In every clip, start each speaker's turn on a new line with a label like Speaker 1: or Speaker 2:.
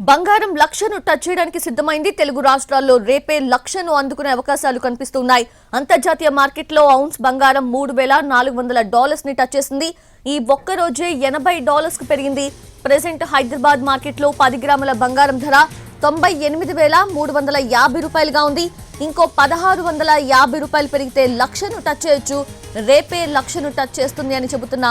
Speaker 1: బంగారం లక్షను టచ్ చేయడానికి సిద్ధమైంది. తెలుగు రాష్ట్రాల్లో రేపే లక్షను అందుకునే అవకాశాలు కనిపిస్తున్నాయి. అంతర్జాతీయ మార్కెట్లో ఔన్స్ బంగారం $3,400 ని టచ్ చేసింది. ఈ ఒక్క రోజే $80 కు పెరిగింది. ప్రెజెంట్ హైదరాబాద్ మార్కెట్లో 10 గ్రాముల బంగారం ధర $98,350 ఉంది. ఇంకో $1,650 పెరిగితే లక్షను టచ్ చేయొచ్చు. రేపే లక్షను టచ్ చేస్తుంది అని చెబుతున్న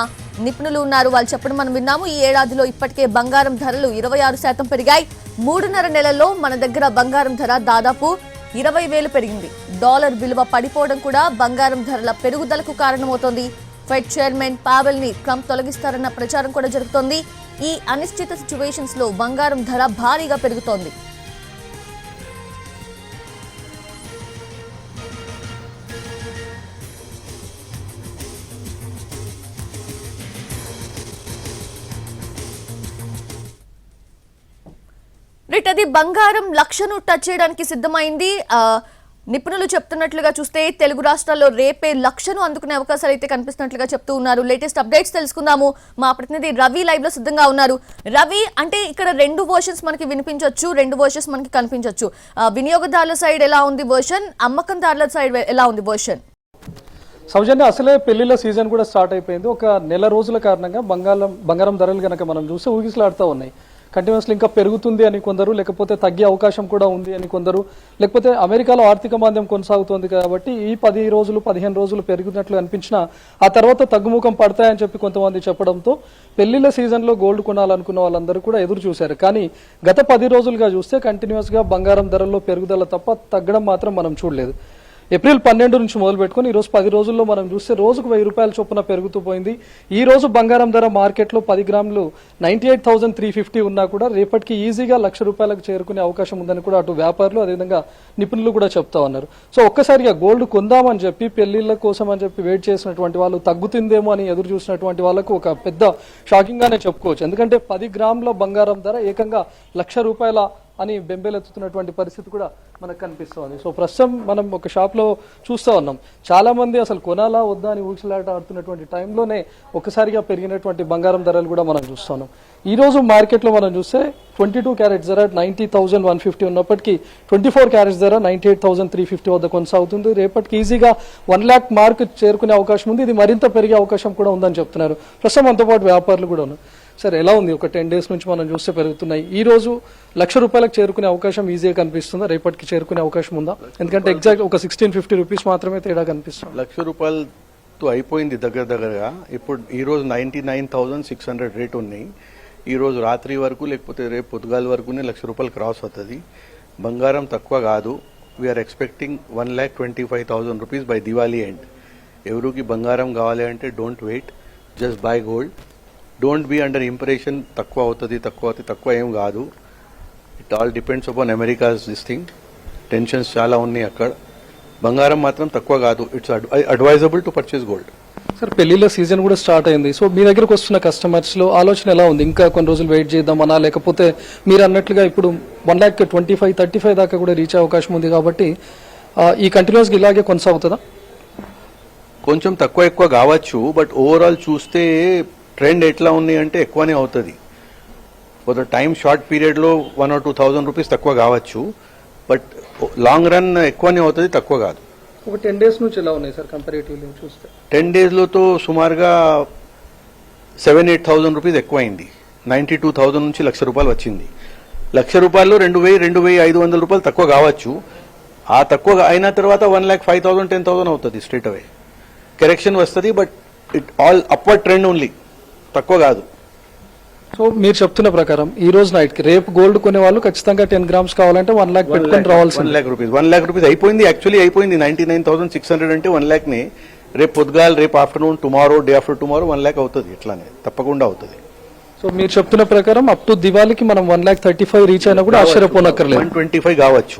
Speaker 1: నిపుణులు ఉన్నారు. వాళ్ళు చెప్పడం మనం విన్నాము. ఈ ఏడాదిలో ఇప్పటికే బంగారం ధరలు 26% పెరిగాయి. 3.5 నెలల్లో మన దగ్గర బంగారం ధర దాదాపు 20,000 పెరిగింది. డాలర్ విలువ పడిపోవడం కూడా బంగారం ధరల పెరుగుదలకు కారణమవుతోంది. ఫెడ్ చైర్మన్ పావెల్ ని ట్రంప్ తొలగిస్తారన్న ప్రచారం కూడా జరుగుతోంది. ఈ అనిశ్చిత సిచ్యువేషన్స్ లో బంగారం ధర భారీగా పెరుగుతోంది. అది బంగారం లక్షను టచ్ చేయడానికి సిద్ధమైంది. నిపుణులు చెప్తున్నట్లుగా చూస్తే తెలుగు రాష్ట్రాల్లో రేపే లక్షను అందుకునే అవకాశాలు అయితే కనిపిస్తున్నట్లుగా చెప్తూ ఉన్నారు. లేటెస్ట్ అప్డేట్స్ తెలుసుకుందాము. మా ప్రతినిధి రవి లైవ్ లో సిద్ధంగా ఉన్నారు. రవి, అంటే ఇక్కడ 2 వర్షన్స్ మనకి వినిపించవచ్చు, 2 వర్షన్స్ మనకి కనిపించవచ్చు. వినియోగదారుల సైడ్ ఎలా ఉంది వర్షన్, అమ్మకందారుల సైడ్ ఎలా ఉంది వర్షన్?
Speaker 2: సౌజన్య, అసలే పెళ్లిళ్ళ సీజన్ కూడా స్టార్ట్ అయిపోయింది. ఒక నెల రోజుల కారణంగా బంగారం ధరలు కనుక మనం చూస్తే ఊగిసలాడుతూ ఉన్నాయి. కంటిన్యూస్లీ ఇంకా పెరుగుతుంది అని కొందరు, లేకపోతే తగ్గే అవకాశం కూడా ఉంది అని కొందరు, లేకపోతే అమెరికాలో ఆర్థిక మాంద్యం కొనసాగుతోంది కాబట్టి ఈ 10 రోజులు 15 రోజులు పెరిగినట్లు అనిపించినా ఆ తర్వాత తగ్గుముఖం పడతాయని చెప్పి కొంతమంది చెప్పడంతో పెళ్లిళ్ళ సీజన్లో గోల్డ్ కొనాలనుకున్న వాళ్ళందరూ కూడా ఎదురు చూశారు. కానీ గత 10 రోజులుగా చూస్తే కంటిన్యూస్గా బంగారం ధరల్లో పెరుగుదల తప్ప తగ్గడం మాత్రం మనం చూడలేదు. ఏప్రిల్ 12 నుంచి మొదలు పెట్టుకుని ఈరోజు 10 రోజుల్లో మనం చూస్తే రోజుకు ₹1,000 చొప్పున పెరుగుతూ పోయింది. ఈ రోజు బంగారం ధర మార్కెట్లో 10 గ్రాములు 98,350 ఉన్నా కూడా రేపటికి ఈజీగా ₹1,00,000 చేరుకునే అవకాశం ఉందని కూడా అటు వ్యాపారులు అదేవిధంగా నిపుణులు కూడా చెప్తా ఉన్నారు. సో ఒక్కసారిగా గోల్డ్ కొందామని చెప్పి పెళ్లిళ్ల కోసం అని చెప్పి వెయిట్ చేసినటువంటి వాళ్ళు తగ్గుతుందేమో అని ఎదురు చూసినటువంటి వాళ్ళకు ఒక పెద్ద షాకింగ్ గానే చెప్పుకోవచ్చు. ఎందుకంటే 10 గ్రాముల బంగారం ధర ఏకంగా ₹1,00,000 అని బెంబేలెత్తుతున్నటువంటి పరిస్థితి కూడా మనకు కనిపిస్తుంది. సో ప్రస్తుతం మనం ఒక షాప్లో చూస్తూ ఉన్నాం. చాలా మంది అసలు కొనాలా వద్దా అని ఊగిసలాట ఆడుతున్నటువంటి టైంలోనే ఒకసారిగా పెరిగినటువంటి బంగారం ధరలు కూడా మనం చూస్తున్నాం. ఈ రోజు మార్కెట్లో మనం చూస్తే 22 క్యారెట్స్ ధర 90,150 ఉన్నప్పటికీ 24 క్యారెట్స్ ధర 98,350 వద్ద కొనసాగుతుంది. రేపటికి ఈజీగా 1 lakh మార్క్ చేరుకునే అవకాశం ఉంది. ఇది మరింత పెరిగే అవకాశం కూడా ఉందని చెప్తున్నారు. ప్రస్తుతం అంతో పాటు వ్యాపారులు కూడా ఉన్నారు. సరే, ఎలా ఉంది? ఒక 10 days నుంచి మనం చూస్తే పెరుగుతున్నాయి. ఈ రోజు ₹1,00,000 చేరుకునే అవకాశం ఈజీగా కనిపిస్తుందా? రేపటికి చేరుకునే అవకాశం ఉందా? ఎందుకంటే ఎగ్జాక్ట్ ఒక 1650 రూపీస్ మాత్రమే తేడా కనిపిస్తుంది.
Speaker 3: ₹1,00,000 అయిపోయింది దగ్గరగా. ఇప్పుడు ఈ రోజు 99,600 రేట్ ఉన్నాయి. ఈ రోజు రాత్రి వరకు లేకపోతే రేపు పొద్దుగాల వరకునే ₹1,00,000 క్రాస్ అవుతుంది. బంగారం తక్కువ కాదు. We're expecting ₹1,25,000 by Diwali end. ఎవరికి బంగారం కావాలి అంటే don't wait, just buy gold. Don't be under impression తక్కువ అవుతుంది తక్కువ ఏం కాదు. It all depends upon America's this thing. Tensions చాలా ఉన్నాయి అక్కడ. బంగారం మాత్రం తక్కువ కాదు. It's advisable to purchase gold.
Speaker 2: Sir, పెళ్లిళ్ళ సీజన్ కూడా స్టార్ట్ అయింది. సో మీ దగ్గరకు వస్తున్న కస్టమర్స్ లో ఆలోచన ఎలా ఉంది? ఇంకా కొన్ని రోజులు వెయిట్ చేద్దామన్నా, లేకపోతే మీరు అన్నట్లుగా ఇప్పుడు 1,25,000-35 దాకా కూడా రీచ్ అవకాశం ఉంది కాబట్టి ఈ కంటిన్యూస్గా ఇలాగే కొనసాగుతుందా?
Speaker 3: కొంచెం తక్కువ ఎక్కువ కావచ్చు. బట్ ఓవరాల్ చూస్తే ట్రెండ్ ఎట్లా ఉంది అంటే ఎక్కువనే అవుతుంది. ఫర్ ద టైమ్ షార్ట్ పీరియడ్లో 1,000 or 2,000 రూపీస్ తక్కువ కావచ్చు. బట్ లాంగ్ రన్ ఎక్కువనే అవుతుంది, తక్కువ కాదు.
Speaker 2: ఒక 10 days నుంచి ఎలా ఉన్నాయి సార్ కంపారిటివ్లీ చూస్తే?
Speaker 3: 10 daysలో సుమారుగా 7,000-8,000 రూపీస్ ఎక్కువైంది. 92,000 నుంచి ₹1,00,000 వచ్చింది. ₹1,00,000 2,000-2,500 తక్కువ కావచ్చు. ఆ తక్కువ అయిన తర్వాత 1,05,000 10,000 అవుతుంది స్ట్రేట్ అవే. కరెక్షన్ వస్తుంది, but it all upward trend only, తక్కువ కాదు.
Speaker 2: సో మీరు చెప్తున్న ప్రకారం ఈ రోజు నైట్ కి రేపు గోల్డ్ కొనే వాళ్ళు ఖచ్చితంగా 10 grams కావాలంటే 1 lakh పెట్టుకొని రావాల్సింది.
Speaker 3: ₹1,00,000 అయిపోయింది. యాక్చువల్లీ అయిపోయింది. 99,600 అంటే 1 lakh ని రేపు పొద్దుగాల, రేపు afternoon, tomorrow, day after tomorrow 1 lakh అవుతుంది. ఇట్లానే తప్పకుండా అవుతుంది.
Speaker 2: సో మీరు చెప్తున్న ప్రకారం అప్ టు దివాళీకి మనం 1,35,000 రీచ్ అయినా కూడా ఆశ్చర్యపోనక్కర్లేదు.
Speaker 3: 125 కావచ్చు.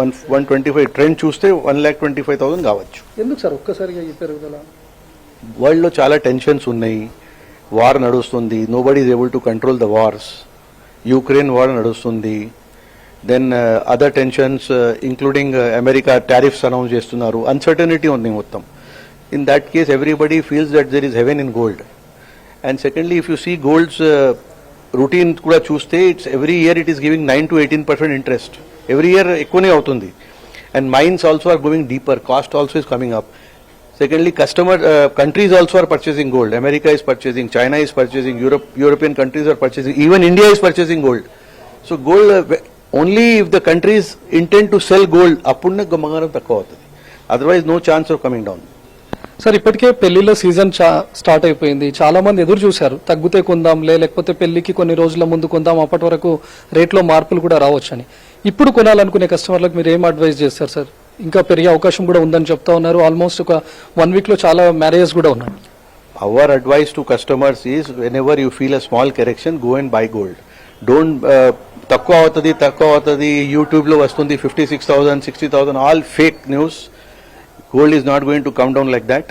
Speaker 3: 125 ట్రెండ్ చూస్తే 1,25,000 కావచ్చు.
Speaker 2: ఎందుకు సార్ ఒక్కసారిగా ఈ పెరుగుదల?
Speaker 3: వరల్డ్ లో చాలా టెన్షన్స్ ఉన్నాయి. వార్ నడుస్తుంది. Nobody is able to control the wars. Ukraine war నడుస్తుంది. Then other tensions including America tariffs announce చేస్తున్నారు. అన్సర్టనిటీ ఉంది మొత్తం. In that case everybody feels that there is haven in gold. And secondly, if you see gold's routine కూడా చూస్తే it's every year it is giving 9 to 18% interest. Every year ఎక్కువనే అవుతుంది. And mines also are going deeper, cost also is coming up. Secondly, countries also are purchasing gold. America is purchasing, China is purchasing, European countries are purchasing, even India is purchasing gold. So gold, only if the countries intend to sell gold, appunna bangaram takkuva avutadi. Otherwise, no chance of coming down.
Speaker 2: Sir ఇప్పటికే పెళ్లిళ్ళ season start అయిపోయింది. చాలా మంది ఎదురు చూశారు, తగ్గితే కొందాంలే, లేకపోతే పెళ్లికి కొన్ని రోజుల ముందు కొందాం, అప్పటి వరకు రేట్లో మార్పులు కూడా రావచ్చని. ఇప్పుడు కొనాలనుకునే కస్టమర్లకు మీరు ఏం అడ్వైస్ చేస్తారు సార్? ఇంకా పెరిగే అవకాశం కూడా ఉందని చెప్తా ఉన్నారు. ఆల్మోస్ట్ ఒక 1 week లో చాలా మ్యారేజెస్ కూడా ఉన్నాయి.
Speaker 3: Our advice to customers is whenever you feel a small correction, go and buy gold. Don't takkuva avutadi YouTube lo vastundi 56,000 60,000, all fake news. Gold is not going to come down like that.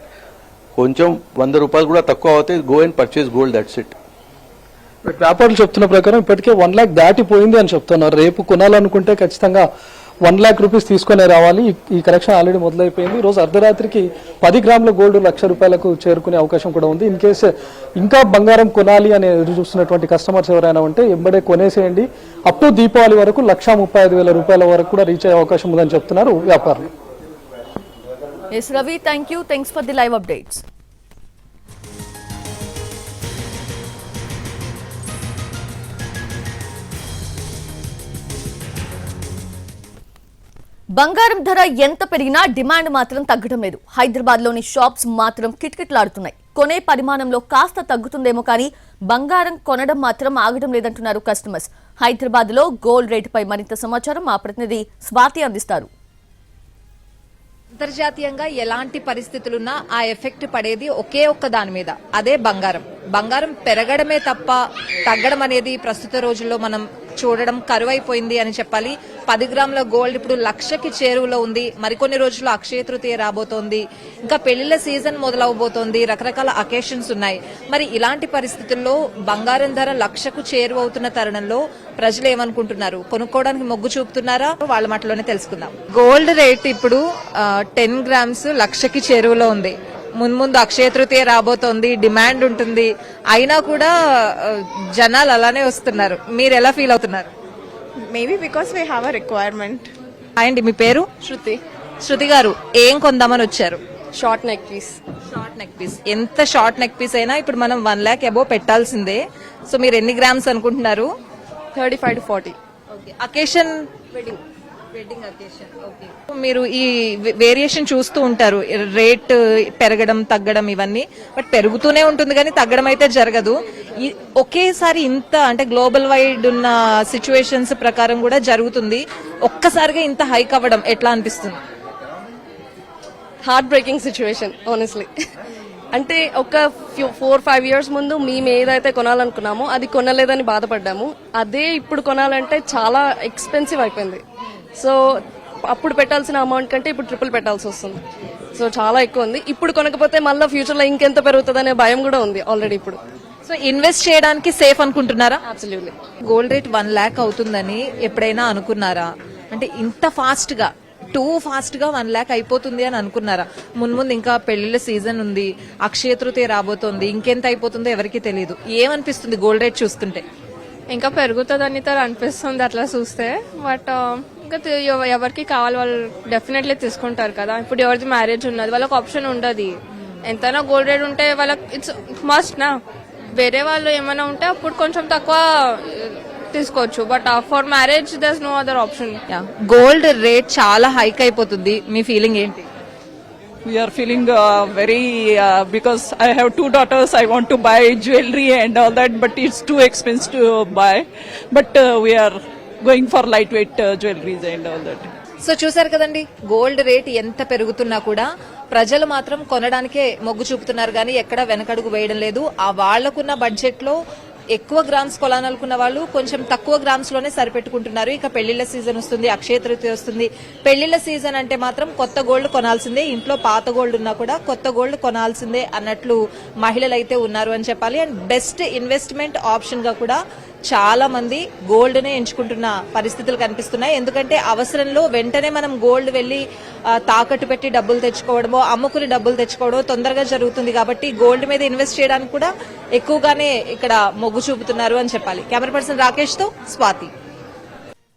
Speaker 3: కొంచెం 100 రూపాయలు కూడా తక్కువ అవుతాయి, go and purchase gold, that's it.
Speaker 2: వ్యాపారులు చెప్తున్న ప్రకారం ఇప్పటికే 1 lakh దాటిపోయింది అని చెప్తున్నారు. రేపు కొనాలనుకుంటే ఖచ్చితంగా 1 lakh రూపీస్ తీసుకునే రావాలి. ఈ కలెక్షన్ ఆల్రెడీ మొదలైపోయింది. ఈ రోజు అర్ధరాత్రికి 10 గ్రాముల గోల్డ్ 1,00,000 రూపాయలకు చేరుకునే అవకాశం కూడా ఉంది. ఇన్ కేసు ఇంకా బంగారం కొనాలి అని ఎదురు చూస్తున్నటువంటి కస్టమర్స్ ఎవరైనా ఉంటే ఎంబడే కొనేసేయండి. అప్ టు దీపావళి వరకు 1,35,000 రూపాయల వరకు కూడా రీచ్ అయ్యే అవకాశం ఉందని చెప్తున్నారు వ్యాపారులు.
Speaker 1: Yes, Ravi, thank you. Thanks for the live updates. బంగారం ధర ఎంత పెరిగినా డిమాండ్ మాత్రం తగ్గడం లేదు. హైదరాబాద్ లోని షాప్స్ మాత్రం కిటకిటలాడుతున్నాయి. కొనే పరిమాణంలో కాస్త తగ్గుతుందేమో కానీ బంగారం కొనడం మాత్రం ఆగడం లేదంటున్నారు కస్టమర్స్. హైదరాబాద్ లో గోల్డ్ రేటుపై మరింత సమాచారం మా ప్రతినిధి స్వాతి అందిస్తారు.
Speaker 4: అంతర్జాతీయంగా ఎలాంటి పరిస్థితులున్నా ఆ ఎఫెక్ట్ పడేది ఒకే ఒక్క దాని మీద, అదే బంగారం. బంగారం పెరగడమే తప్ప తగ్గడం అనేది ప్రస్తుత రోజుల్లో మనం చూడడం కరువైపోయింది అని చెప్పాలి. 10 గ్రాముల గోల్డ్ ఇప్పుడు 1,00,000కి చేరువలో ఉంది. మరికొన్ని రోజుల్లో అక్షయ తృతీయ రాబోతోంది, ఇంకా పెళ్లిళ్ల సీజన్ మొదలవబోతోంది, రకరకాల అకేషన్స్ ఉన్నాయి. మరి ఇలాంటి పరిస్థితుల్లో బంగారం ధర 1,00,000కు చేరువవుతున్న తరుణంలో ప్రజలు ఏమనుకుంటున్నారు, కొనుక్కోవడానికి మొగ్గు చూపుతున్నారా? వాళ్ళ మాటలోనే తెలుసుకుందాం. గోల్డ్ రేట్ ఇప్పుడు 10 గ్రామ్స్ 1,00,000కి చేరువలో ఉంది. ముందు అక్షయ తృతీయ రాబోతోంది, డిమాండ్ ఉంటుంది, అయినా కూడా జనాలు అలానే వస్తున్నారు. మీరు ఎలా ఫీల్ అవుతున్నారు?
Speaker 5: Maybe because we have a requirement.
Speaker 4: అండి, మీ పేరు?
Speaker 5: Shruti.
Speaker 4: శృతి గారు, ఏం కొందామని వచ్చారు?
Speaker 5: Short neck piece.
Speaker 4: Short neck piece. ఎంత షార్ట్ నెక్ పీస్ అయినా ఇప్పుడు మనం 1 lakh అబోవ్ పెట్టాల్సిందే. సో మీరు ఎన్ని గ్రామ్స్ అనుకుంటున్నారు?
Speaker 5: 35 to 40.
Speaker 4: Occasion wedding occasion. Okay, మీరు ఈ వేరియేషన్ చూస్తూ ఉంటారు, రేట్ పెరగడం తగ్గడం ఇవన్నీ, బట్ పెరుగుతూనే ఉంటుంది కానీ తగ్గడం అయితే జరగదు. ఒకేసారి ఇంత అంటే గ్లోబల్ వైడ్ ఉన్న సిచ్యువేషన్స్ ప్రకారం కూడా జరుగుతుంది. ఒక్కసారిగా ఇంత హైక్ అవ్వడం ఎట్లా అనిపిస్తుంది?
Speaker 5: Heartbreaking situation, honestly. అంటే ఒక 4-5 years ముందు మేము ఏదైతే కొనాలనుకున్నామో అది కొనలేదని బాధపడ్డాము. అదే ఇప్పుడు కొనాలంటే చాలా ఎక్స్పెన్సివ్ అయిపోయింది. సో అప్పుడు పెట్టాల్సిన అమౌంట్ కంటే ఇప్పుడు ట్రిపుల్ పెట్టాల్సి వస్తుంది. సో చాలా ఎక్కువ ఉంది. ఇప్పుడు కొనకపోతే మళ్ళీ ఫ్యూచర్ లో ఇంకెంత పెరుగుతుంది అనే భయం కూడా ఉంది ఆల్రెడీ ఇప్పుడు.
Speaker 4: సో ఇన్వెస్ట్ చేయడానికి సేఫ్ అనుకుంటున్నారా?
Speaker 5: అబ్సల్యూట్లీ.
Speaker 4: గోల్డ్ రేట్ 1 lakh అవుతుందని ఎప్పుడైనా అనుకున్నారా? అంటే ఇంత ఫాస్ట్ గా, టూ ఫాస్ట్ గా 1 lakh అయిపోతుంది అని అనుకున్నారా? ముందు ఇంకా పెళ్లిళ్ళ సీజన్ ఉంది, అక్షయ తృతీయ రాబోతోంది, ఇంకెంత అయిపోతుందో ఎవరికి తెలియదు. ఏమనిపిస్తుంది గోల్డ్ రేట్ చూస్తుంటే?
Speaker 6: ఇంకా పెరుగుతుందని అనిపిస్తుంది అట్లా చూస్తే. బట్ ఇంకా ఎవరికి కావాలి వాళ్ళు డెఫినెట్లీ తీసుకుంటారు కదా. ఇప్పుడు ఎవరిది మ్యారేజ్ ఉన్నది వాళ్ళకి ఆప్షన్ ఉండదు. ఎంతైనా గోల్డ్ రేట్ ఉంటే వాళ్ళకి ఇట్స్ మస్ట్ నా. వేరే వాళ్ళు ఏమైనా ఉంటే అప్పుడు కొంచెం తక్కువ తీసుకోవచ్చు, but for marriage there's no other option.
Speaker 4: Gold rate చాలా హైక్ అయిపోతుంది, మీ ఫీలింగ్ ఏంటి?
Speaker 7: We are feeling very because I have 2 daughters. I want to buy jewelry and all that, but it's too expensive to buy. But we are going for lightweight jewelries and all that.
Speaker 4: So చూసారు కదండి, gold rate ఎంత పెరుగుతున్నా కూడా ప్రజలు మాత్రం కొనడానికే మొగ్గు చూపుతున్నారు కానీ ఎక్కడ వెనకడుగు వేయడం లేదు. ఆ వాళ్లకున్న బడ్జెట్ లో ఎక్కువ గ్రామ్స్ కొనాలనుకున్న వాళ్ళు కొంచెం తక్కువ గ్రామ్స్ లోనే సరిపెట్టుకుంటున్నారు. ఇక పెళ్లిళ్ల సీజన్ వస్తుంది, అక్షయ తృతీయ వస్తుంది. పెళ్లిళ్ల సీజన్ అంటే మాత్రం కొత్త గోల్డ్ కొనాల్సిందే, ఇంట్లో పాత గోల్డ్ ఉన్నా కూడా కొత్త గోల్డ్ కొనాల్సిందే అన్నట్లు మహిళలు అయితే ఉన్నారు అని చెప్పాలి. అండ్ బెస్ట్ ఇన్వెస్ట్మెంట్ ఆప్షన్ గా కూడా చాలా మంది గోల్డ్ నే ఎంచుకుంటున్న పరిస్థితులు కనిపిస్తున్నాయి. ఎందుకంటే అవసరంలో వెంటనే మనం గోల్డ్ వెళ్లి తాకట్టు పెట్టి డబ్బులు తెచ్చుకోవడమో, అమ్ముకుని డబ్బులు తెచ్చుకోవడమో తొందరగా జరుగుతుంది. కాబట్టి గోల్డ్ మీద ఇన్వెస్ట్ చేయడానికి కూడా ఎక్కువగానే ఇక్కడ మొగ్గు మొగ్గు చూపుతున్నారు అని చెప్పాలి. కెమెరా పర్సన్ రాకేష్ తో స్వాతి.